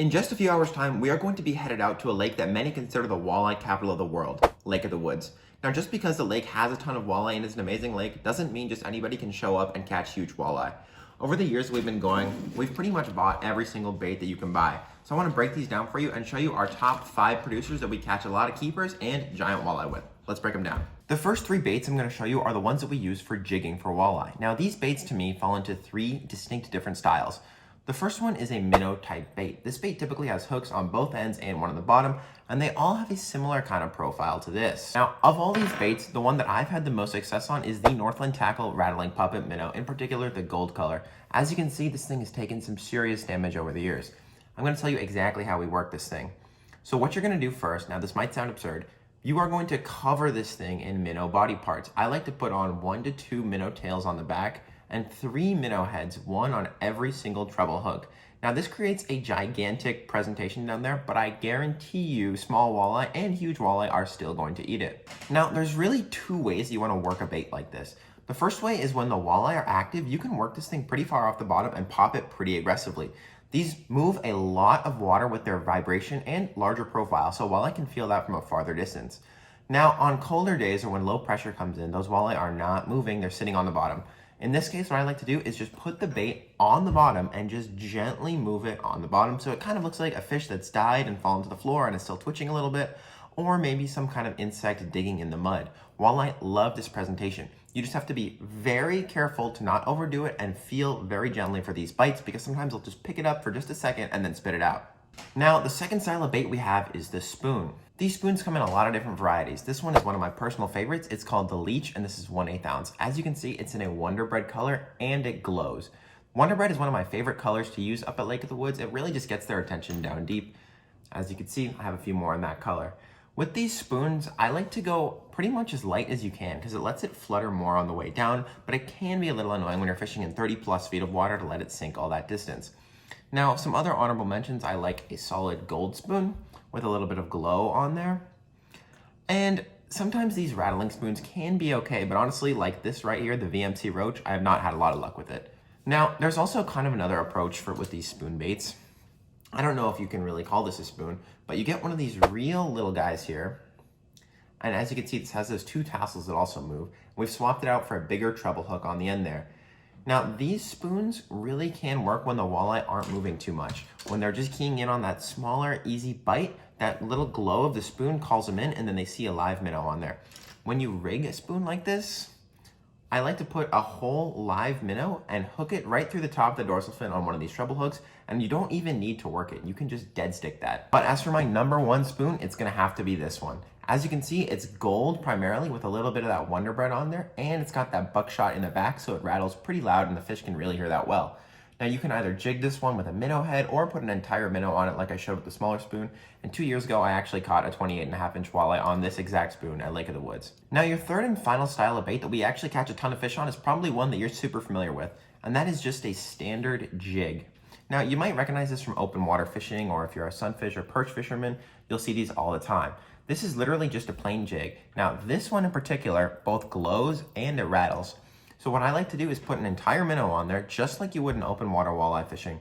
In just a few hours' time, we are going to be headed out to a lake that many consider the walleye capital of the world, Lake of the Woods. Now, just because the lake has a ton of walleye and is an amazing lake doesn't mean just anybody can show up and catch huge walleye. Over the years we've been going, we've pretty much bought every single bait that you can buy. So I want to break these down for you and show you our top 5 producers that we catch a lot of keepers and giant walleye with. Let's break them down. The first 3 baits I'm going to show you are the ones that we use for jigging for walleye. Now, these baits to me fall into 3 distinct different styles. The first one is a minnow type bait. This bait typically has hooks on both ends and one on the bottom, and they all have a similar kind of profile to this. Now, of all these baits, the one that I've had the most success on is the Northland Tackle Rattling Puppet Minnow, in particular the gold color. As you can see, this thing has taken some serious damage over the years. I'm going to tell you exactly how we work this thing. So what you're going to do first, now this might sound absurd, you are going to cover this thing in minnow body parts. I like to put on 1 to 2 minnow tails on the back and 3 minnow heads, 1 on every single treble hook. Now this creates a gigantic presentation down there, but I guarantee you small walleye and huge walleye are still going to eat it. Now there's really 2 ways you want to work a bait like this. The first way is when the walleye are active, you can work this thing pretty far off the bottom and pop it pretty aggressively. These move a lot of water with their vibration and larger profile, so walleye can feel that from a farther distance. Now on colder days or when low pressure comes in, those walleye are not moving, they're sitting on the bottom. In this case, what I like to do is just put the bait on the bottom and just gently move it on the bottom so it kind of looks like a fish that's died and fallen to the floor and is still twitching a little bit, or maybe some kind of insect digging in the mud. Walleye love this presentation. You just have to be very careful to not overdo it and feel very gently for these bites, because sometimes they'll just pick it up for just a second and then spit it out. Now, the second style of bait we have is the spoon. These spoons come in a lot of different varieties. This one is one of my personal favorites. It's called the Leech, and this is 1/8 ounce. As you can see, it's in a Wonder Bread color and it glows. Wonder Bread is one of my favorite colors to use up at Lake of the Woods. It really just gets their attention down deep. As you can see, I have a few more in that color. With these spoons, I like to go pretty much as light as you can because it lets it flutter more on the way down, but it can be a little annoying when you're fishing in 30+ feet of water to let it sink all that distance. Now, some other honorable mentions, I like a solid gold spoon with a little bit of glow on there. And sometimes these rattling spoons can be okay, but honestly, like this right here, the VMC Roach, I have not had a lot of luck with it. Now, there's also kind of another approach with these spoon baits. I don't know if you can really call this a spoon, but you get one of these real little guys here. And as you can see, this has those 2 tassels that also move. We've swapped it out for a bigger treble hook on the end there. Now, these spoons really can work when the walleye aren't moving too much. When they're just keying in on that smaller, easy bite, that little glow of the spoon calls them in, and then they see a live minnow on there. When you rig a spoon like this, I like to put a whole live minnow and hook it right through the top of the dorsal fin on one of these treble hooks, and you don't even need to work it. You can just dead stick that. But as for my number 1 spoon, it's gonna have to be this one. As you can see, it's gold primarily with a little bit of that Wonder Bread on there, and it's got that buckshot in the back, so it rattles pretty loud and the fish can really hear that well. Now you can either jig this one with a minnow head or put an entire minnow on it like I showed with the smaller spoon. And 2 years ago, I actually caught a 28.5 inch walleye on this exact spoon at Lake of the Woods. Now your third and final style of bait that we actually catch a ton of fish on is probably one that you're super familiar with, and that is just a standard jig. Now you might recognize this from open water fishing, or if you're a sunfish or perch fisherman, you'll see these all the time. This is literally just a plain jig. Now this one in particular both glows and it rattles. So what I like to do is put an entire minnow on there, just like you would in open water walleye fishing,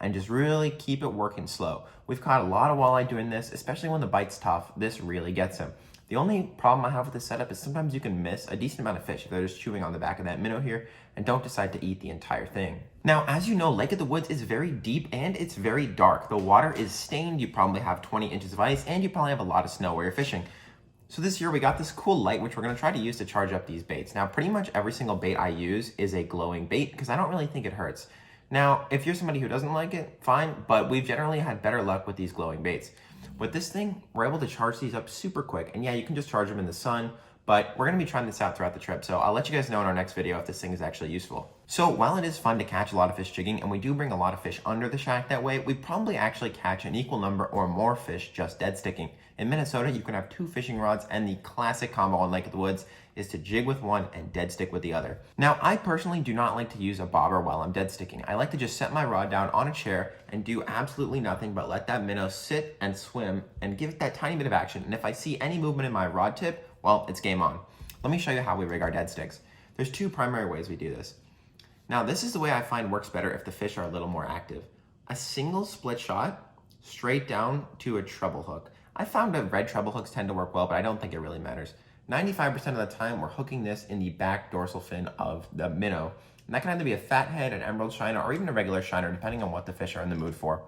and just really keep it working slow. We've caught a lot of walleye doing this, especially when the bite's tough. This really gets them. The only problem I have with this setup is sometimes you can miss a decent amount of fish if they're just chewing on the back of that minnow here and don't decide to eat the entire thing. Now, as you know, Lake of the Woods is very deep and it's very dark. The water is stained, you probably have 20 inches of ice, and you probably have a lot of snow where you're fishing. So this year we got this cool light, which we're gonna try to use to charge up these baits. Now, pretty much every single bait I use is a glowing bait because I don't really think it hurts. Now, if you're somebody who doesn't like it, fine, but we've generally had better luck with these glowing baits. With this thing, we're able to charge these up super quick. And yeah, you can just charge them in the sun, but we're gonna be trying this out throughout the trip. So I'll let you guys know in our next video if this thing is actually useful. So while it is fun to catch a lot of fish jigging, and we do bring a lot of fish under the shack that way, we probably actually catch an equal number or more fish just dead sticking. In Minnesota, you can have 2 fishing rods, and the classic combo on Lake of the Woods is to jig with one and dead stick with the other. Now, I personally do not like to use a bobber while I'm dead sticking. I like to just set my rod down on a chair and do absolutely nothing but let that minnow sit and swim and give it that tiny bit of action. And if I see any movement in my rod tip, well, it's game on. Let me show you how we rig our dead sticks. There's 2 primary ways we do this. Now, this is the way I find works better if the fish are a little more active. A single split shot straight down to a treble hook. I found that red treble hooks tend to work well, but I don't think it really matters. 95% of the time, we're hooking this in the back dorsal fin of the minnow. And that can either be a fathead, an emerald shiner, or even a regular shiner, depending on what the fish are in the mood for.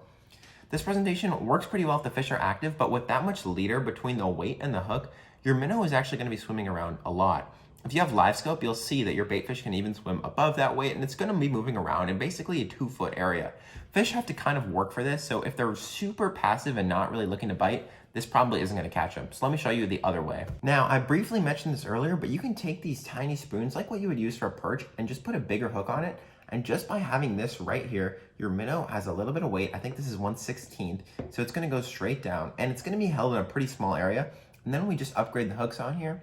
This presentation works pretty well if the fish are active, but with that much leader between the weight and the hook, your minnow is actually going to be swimming around a lot. If you have live scope, you'll see that your bait fish can even swim above that weight, and it's going to be moving around in basically a 2-foot area. Fish have to kind of work for this, so if they're super passive and not really looking to bite, this probably isn't going to catch them. So let me show you the other way. Now, I briefly mentioned this earlier, but you can take these tiny spoons, like what you would use for a perch, and just put a bigger hook on it. And just by having this right here, your minnow has a little bit of weight. I think this is 1/16, so it's going to go straight down, and it's going to be held in a pretty small area. And then we just upgrade the hooks on here,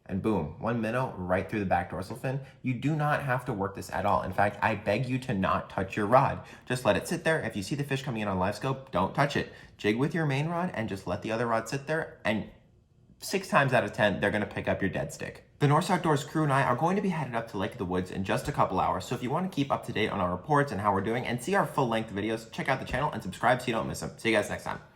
and boom, one minnow right through the back dorsal fin. You do not have to work this at all. In fact, I beg you to not touch your rod. Just let it sit there. If you see the fish coming in on live scope, don't touch it. Jig with your main rod and just let the other rod sit there, and 6 times out of 10, they're gonna pick up your dead stick. The Norse Outdoors crew and I are going to be headed up to Lake of the Woods in just a couple hours, so if you want to keep up to date on our reports and how we're doing and see our full-length videos, check out the channel and subscribe so you don't miss them. See you guys next time.